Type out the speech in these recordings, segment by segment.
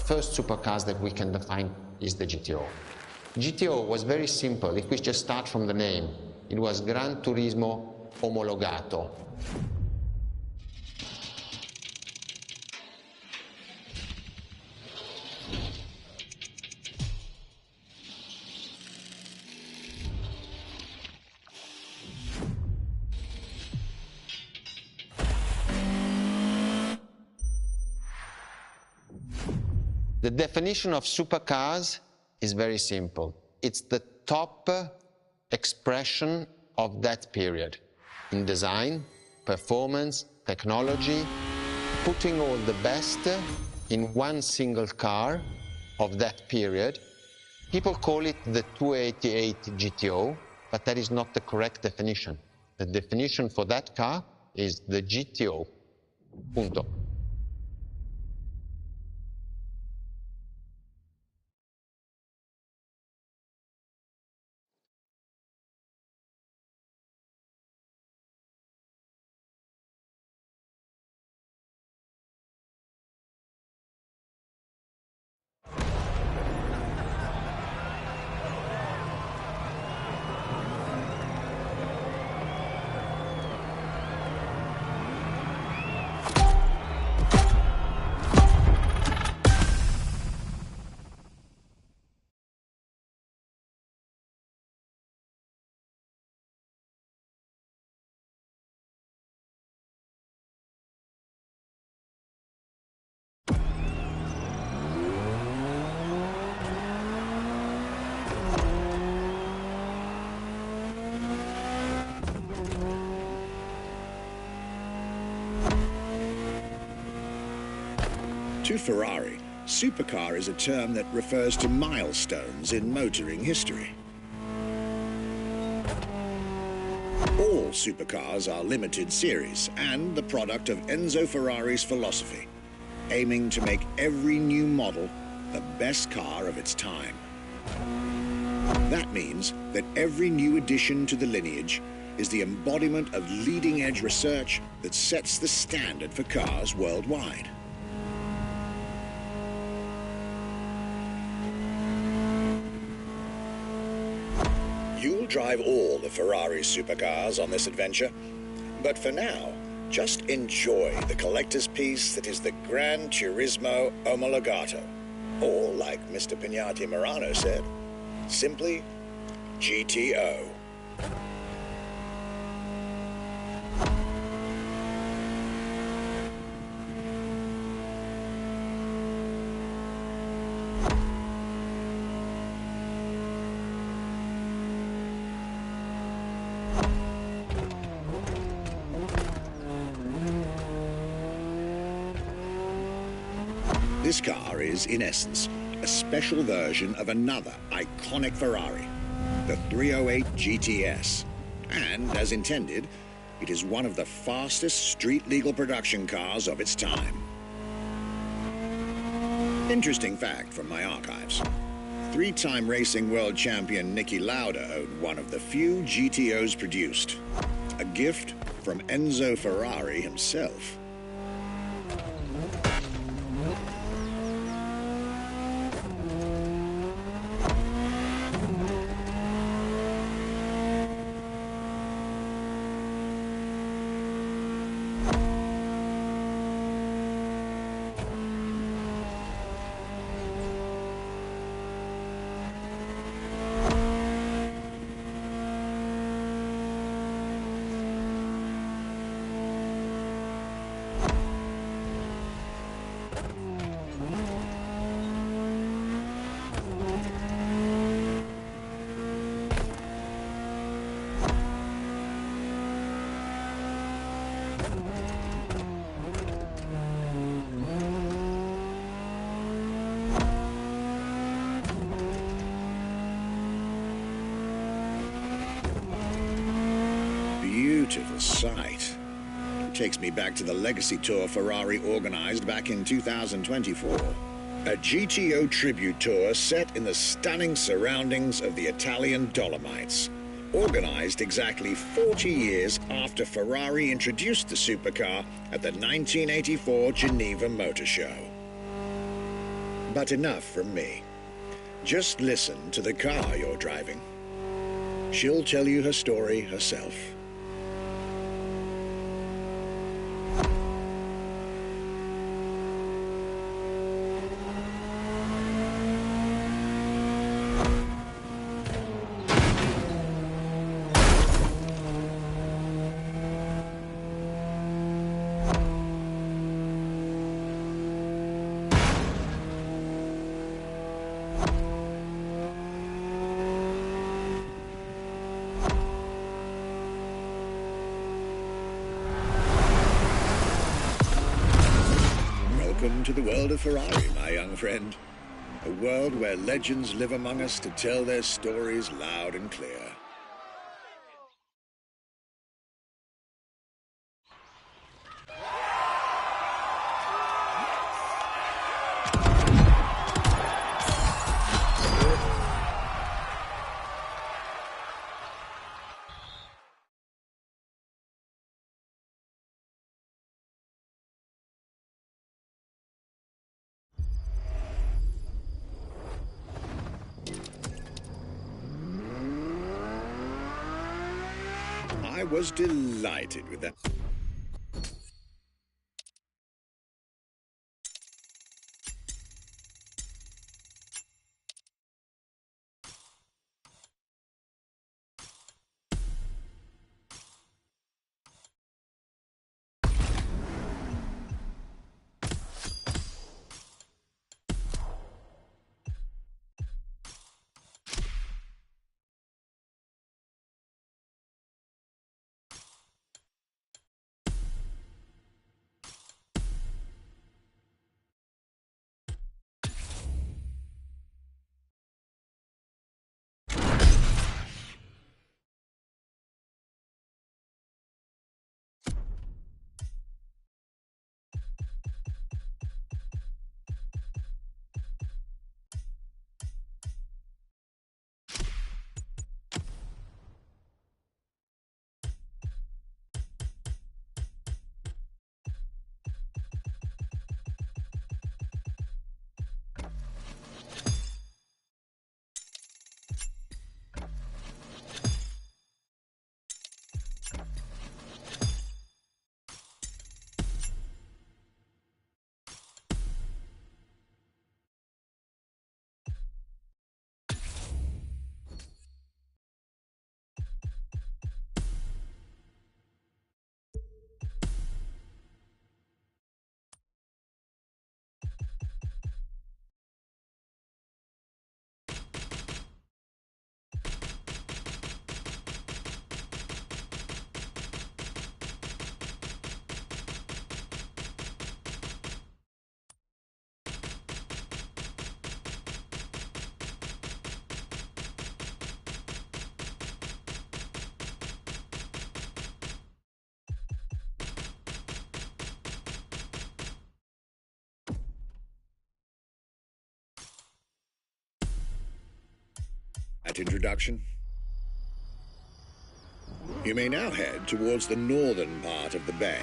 first supercars that we can define is the GTO. GTO was very simple. If we just start from the name, it was Gran Turismo Omologato. The definition of supercars is very simple. It's the top expression of that period in design, performance, technology, putting all the best in one single car of that period. People call it the 288 GTO, but that is not the correct definition. The definition for that car is the GTO. Punto. To Ferrari, supercar is a term that refers to milestones in motoring history. All supercars are limited series and the product of Enzo Ferrari's philosophy, aiming to make every new model the best car of its time. That means that every new addition to the lineage is the embodiment of leading-edge research that sets the standard for cars worldwide. You'll drive all the Ferrari supercars on this adventure, but for now, just enjoy the collector's piece that is the Gran Turismo Omologato, or like Mr. Pignati Morano said, simply GTO. This car is, in essence, a special version of another iconic Ferrari, the 308 GTS. And, as intended, it is one of the fastest street-legal production cars of its time. Interesting fact from my archives. Three-time racing world champion Niki Lauda owned one of the few GTOs produced. A gift from Enzo Ferrari himself. Beautiful sight. It takes me back to the Legacy Tour Ferrari organized back in 2024. A GTO tribute tour set in the stunning surroundings of the Italian Dolomites, organized exactly 40 years after Ferrari introduced the supercar at the 1984 Geneva Motor Show. But enough from me. Just listen to the car you're driving. She'll tell you her story herself. Welcome to the world of Ferrari, my young friend. A world where legends live among us to tell their stories loud and clear. I was delighted with that. That introduction. You may now head towards the northern part of the bay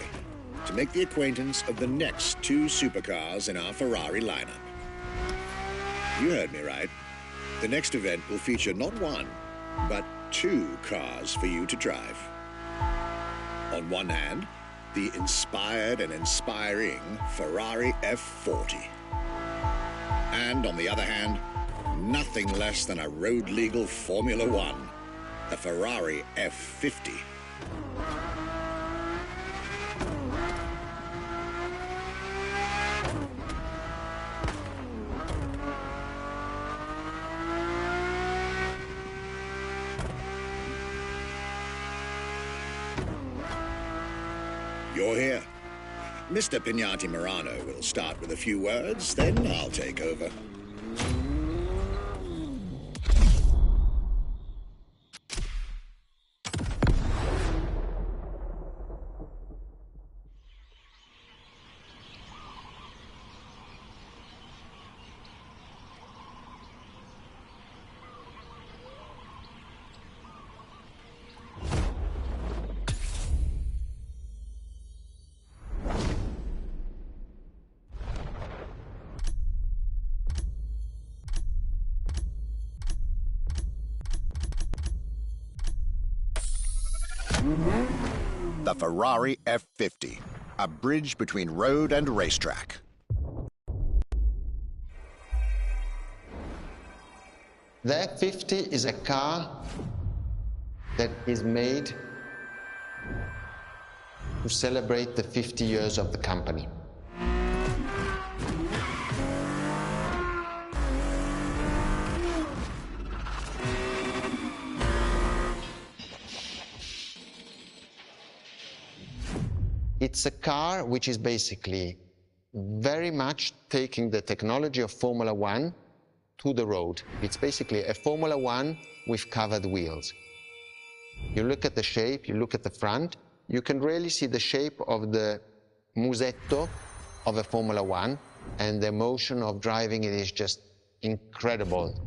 to make the acquaintance of the next two supercars in our Ferrari lineup. You heard me right. The next event will feature not one, but two cars for you to drive. On one hand, the inspired and inspiring Ferrari F40. And on the other hand, nothing less than a road-legal Formula One, the Ferrari F50. You're here. Mr. Pignati Morano will start with a few words, then I'll take over. The Ferrari F50, a bridge between road and racetrack. The F50 is a car that is made to celebrate the 50 years of the company. It's a car which is basically very much taking the technology of Formula One to the road. It's basically a Formula One with covered wheels. You look at the shape, you look at the front, you can really see the shape of the musetto of a Formula One, and the motion of driving it is just incredible.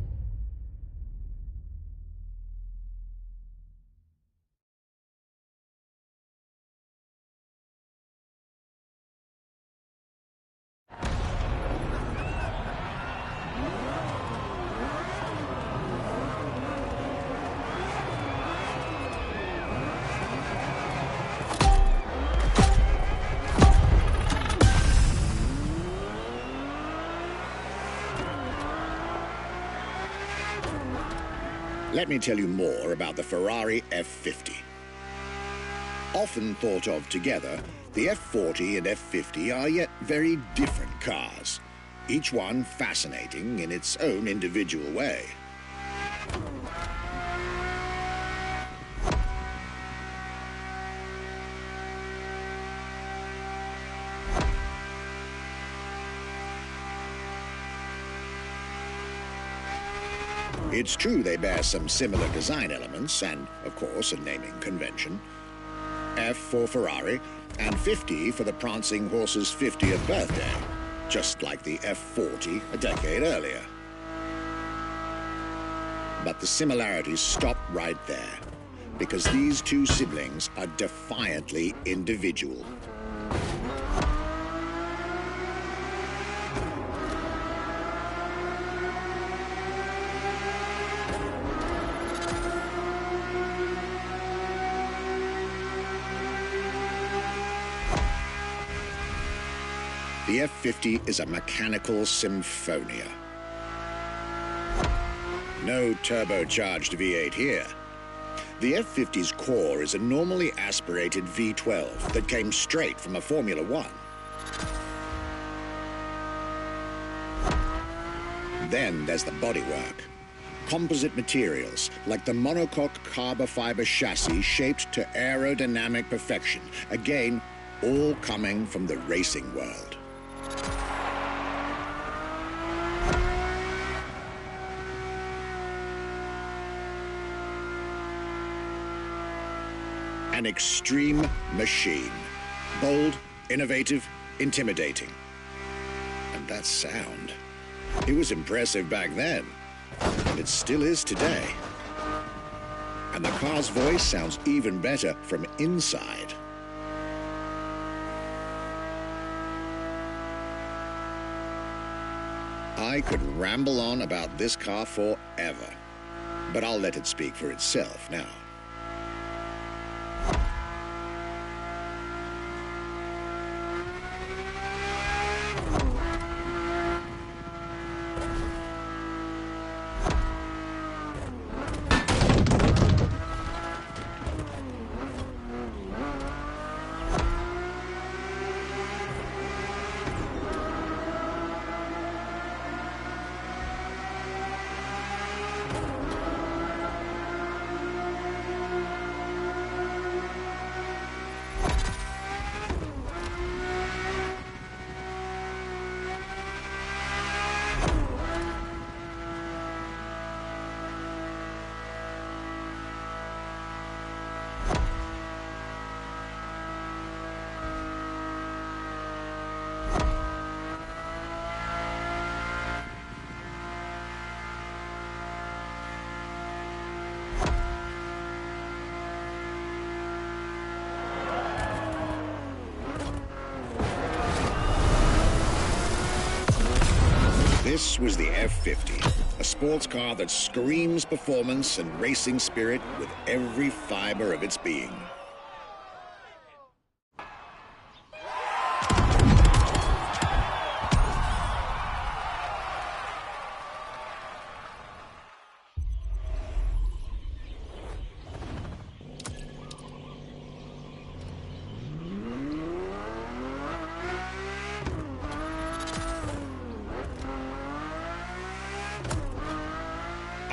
Let me tell you more about the Ferrari F50. Often thought of together, the F40 and F50 are yet very different cars, each one fascinating in its own individual way. It's true they bear some similar design elements and, of course, a naming convention. F for Ferrari and 50 for the prancing horse's 50th birthday, just like the F40 a decade earlier. But the similarities stop right there, because these two siblings are defiantly individual. The F50 is a mechanical symphonia. No turbocharged V8 here. The F50's core is a normally aspirated V12 that came straight from a Formula One. Then there's the bodywork. Composite materials, like the monocoque carbon fiber chassis shaped to aerodynamic perfection. Again, all coming from the racing world. An extreme machine. Bold, innovative, intimidating. And that sound. It was impressive back then, and it still is today. And the car's voice sounds even better from inside. I could ramble on about this car forever, but I'll let it speak for itself now. This was the F50, a sports car that screams performance and racing spirit with every fiber of its being.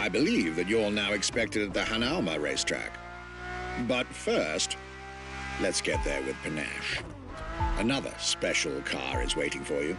I believe that you're now expected at the Hanauma racetrack. But first, let's get there with panache. Another special car is waiting for you.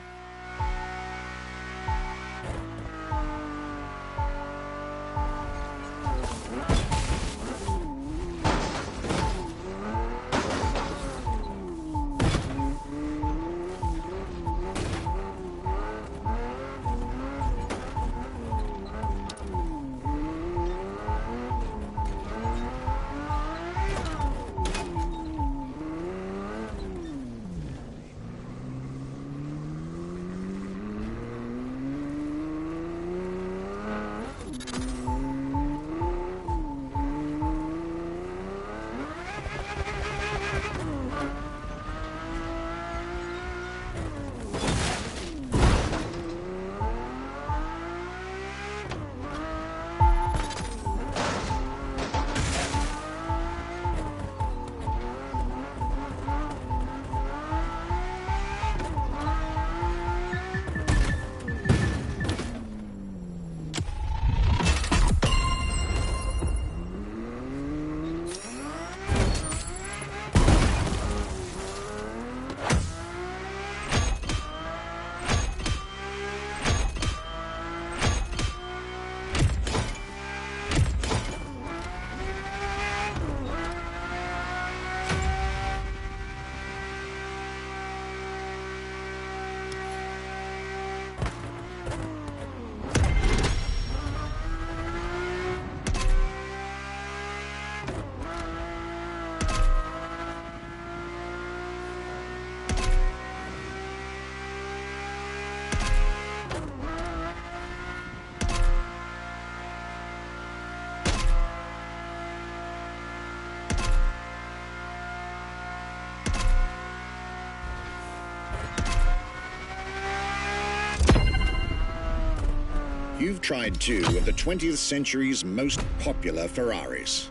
You've tried two of the 20th century's most popular Ferraris.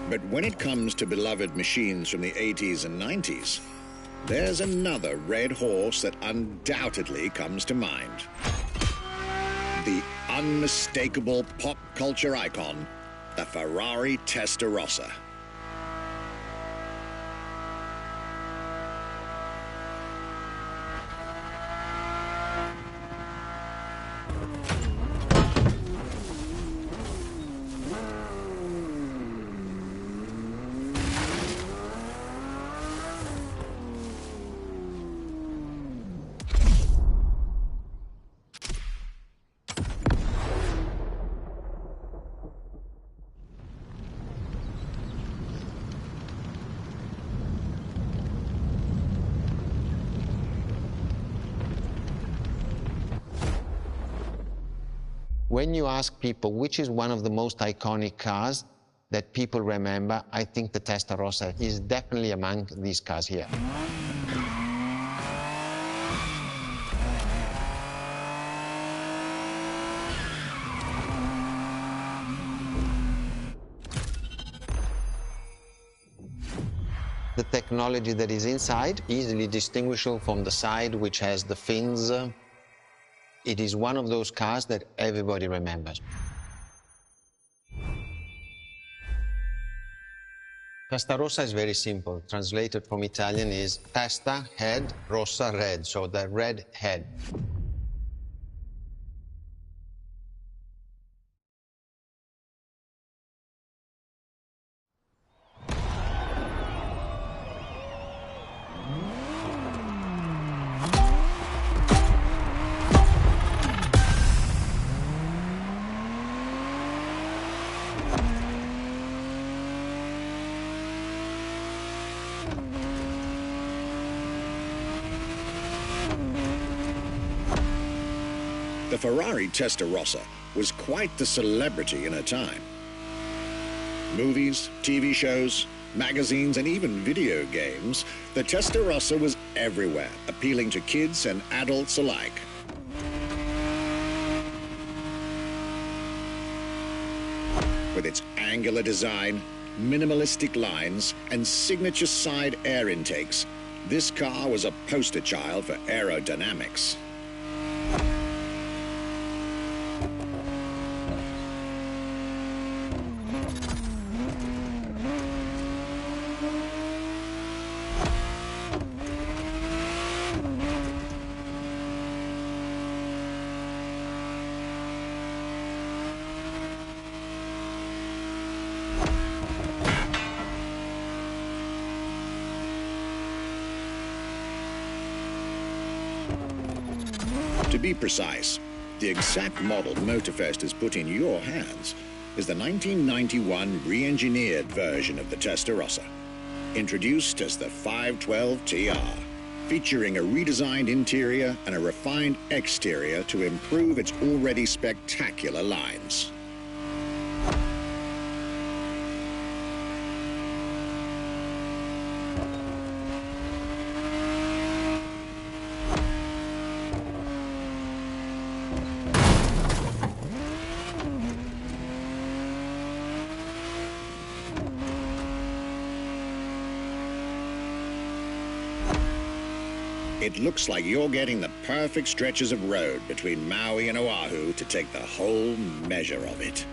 But when it comes to beloved machines from the 80s and 90s, there's another red horse that undoubtedly comes to mind. The unmistakable pop culture icon, the Ferrari Testarossa. When you ask people which is one of the most iconic cars that people remember, I think the Testarossa is definitely among these cars here. The technology that is inside, easily distinguishable from the side which has the fins. It is one of those cars that everybody remembers. Testarossa is very simple. Translated from Italian is testa, head, rossa, red, so the red head. The Ferrari Testarossa was quite the celebrity in her time. Movies, TV shows, magazines, and even video games, the Testarossa was everywhere, appealing to kids and adults alike. With its angular design, minimalistic lines, and signature side air intakes, this car was a poster child for aerodynamics. To be precise, the exact model Motorfest has put in your hands is the 1991 re-engineered version of the Testarossa, introduced as the 512 TR, featuring a redesigned interior and a refined exterior to improve its already spectacular lines. It looks like you're getting the perfect stretches of road between Maui and Oahu to take the whole measure of it.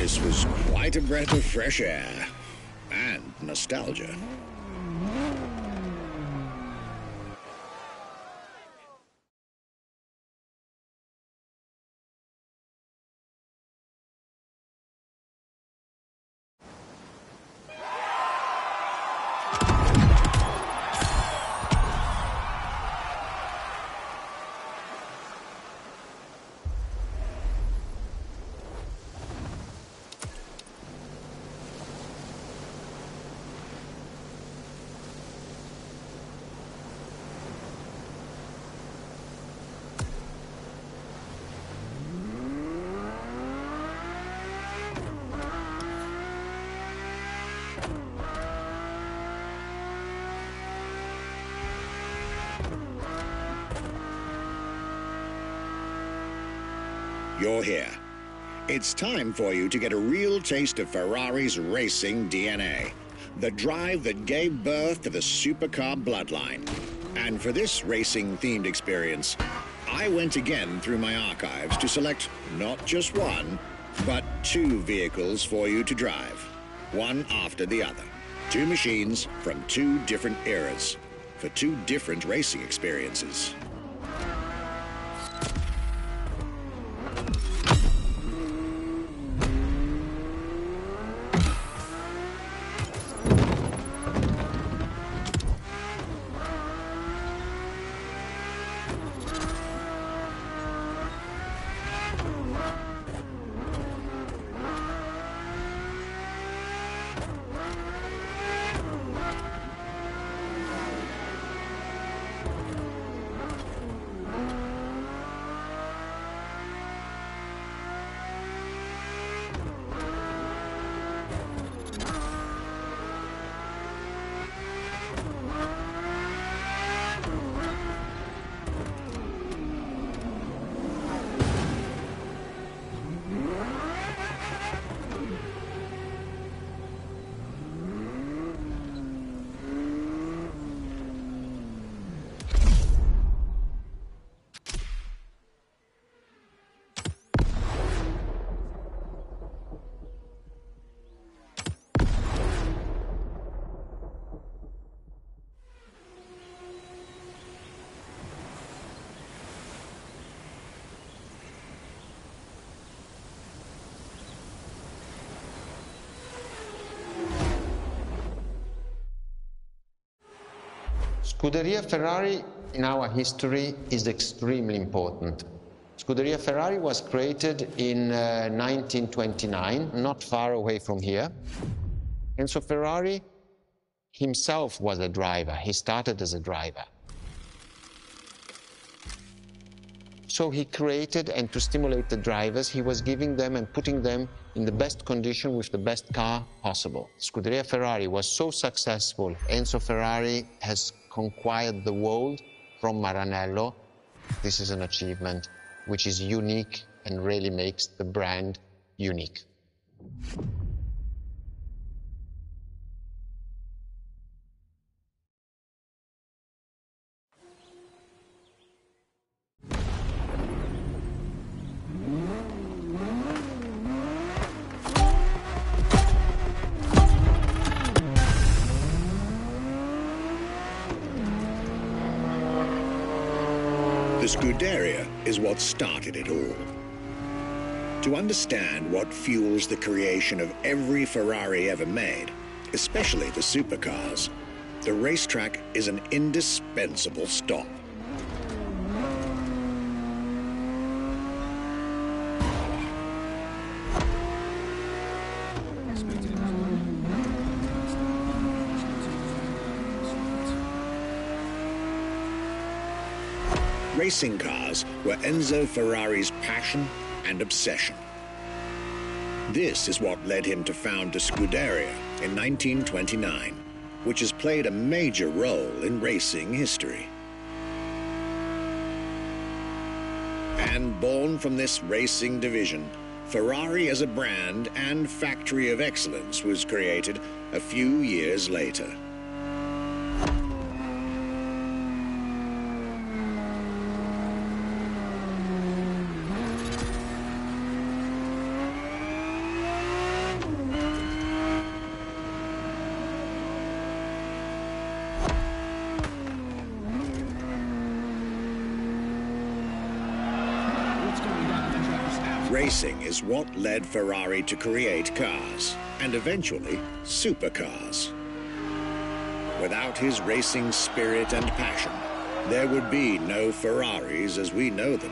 This was quite a breath of fresh air and nostalgia. You're here. It's time for you to get a real taste of Ferrari's racing DNA, the drive that gave birth to the supercar bloodline. And for this racing-themed experience, I went again through my archives to select not just one, but two vehicles for you to drive, one after the other. Two machines from two different eras, for two different racing experiences. Scuderia Ferrari in our history is extremely important. Scuderia Ferrari was created in 1929, not far away from here. Enzo Ferrari himself was a driver. He started as a driver. So he created, and to stimulate the drivers, he was giving them and putting them in the best condition with the best car possible. Scuderia Ferrari was so successful. Enzo Ferrari has conquered the world from Maranello. This is an achievement which is unique and really makes the brand unique. The Scuderia is what started it all. To understand what fuels the creation of every Ferrari ever made, especially the supercars, the racetrack is an indispensable stop. Racing cars were Enzo Ferrari's passion and obsession. This is what led him to found the Scuderia in 1929, which has played a major role in racing history. And born from this racing division, Ferrari as a brand and factory of excellence was created a few years later. Racing is what led Ferrari to create cars, and eventually supercars. Without his racing spirit and passion, there would be no Ferraris as we know them.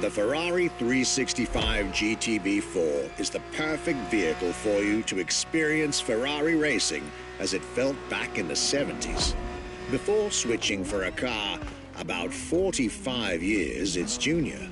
The Ferrari 365 GTB4 is the perfect vehicle for you to experience Ferrari racing as it felt back in the 70s, before switching for a car about 45 years its junior.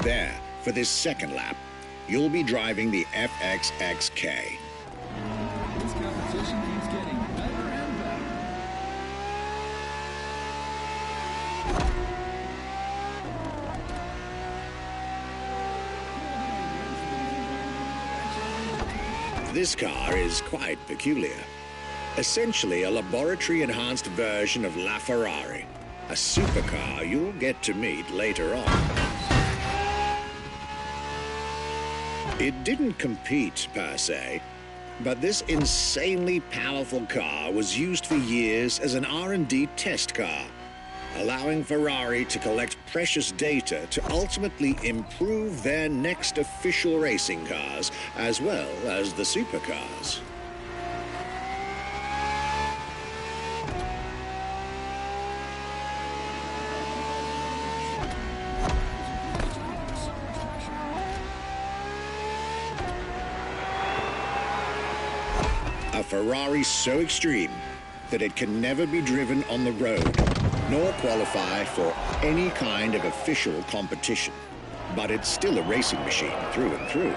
There, for this second lap, you'll be driving the FXXK. This competition keeps getting better and better. This car is quite peculiar. Essentially a laboratory-enhanced version of La Ferrari, a supercar you'll get to meet later on. It didn't compete, per se, but this insanely powerful car was used for years as an R&D test car, allowing Ferrari to collect precious data to ultimately improve their next official racing cars, as well as the supercars. A Ferrari so extreme that it can never be driven on the road, nor qualify for any kind of official competition. But it's still a racing machine through and through.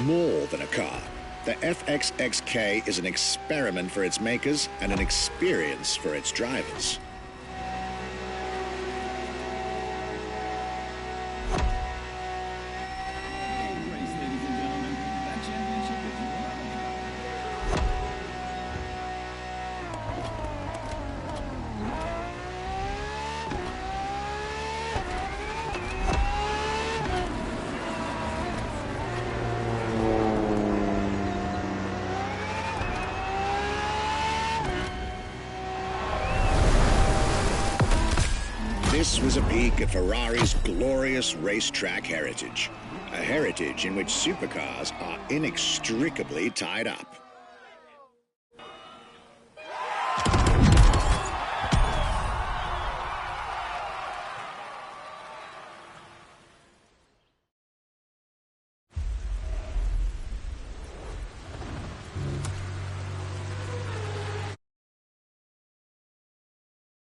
more than a car. The FXXK is an experiment for its makers and an experience for its drivers. Race, ladies and gentlemen. That championship is yours. This was a peek at Ferrari's glorious racetrack heritage. A heritage in which supercars are inextricably tied up.